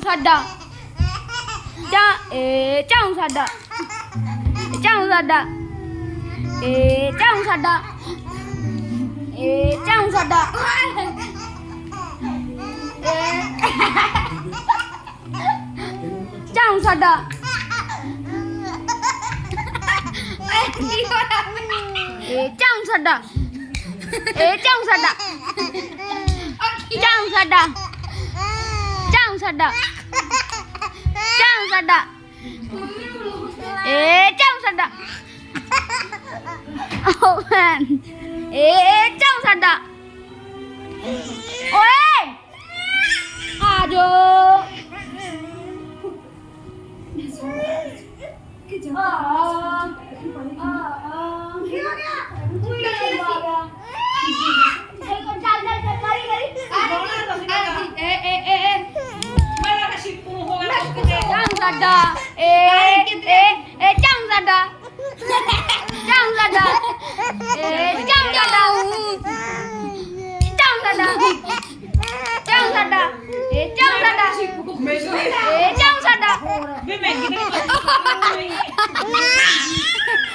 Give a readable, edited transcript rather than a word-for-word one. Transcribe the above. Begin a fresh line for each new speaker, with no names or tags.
ਸਾਡਾ ਚਾਉ ਸਾਡਾ ਚਾਉ ਸਾਡਾ ਚਾਉ ਸਾਡਾ ਚਾਉ ਸਾਡਾ ਚਾਉ ਸਾਡਾ ਚਾਉ ਸਾਡਾ ਚਾਉ ਸਾਡਾ ਚਾਉ ਸਾਡਾ ਚਾਉ ਸਾਡਾ ਚਾਉ ਸਾਡਾ ਚਾਉ ਸਾਡਾ ਓ ਭੈਣ ਚਾਉ ਸਾਡਾ ਓਏ ਆ ਜੋ ਸਾਡਾ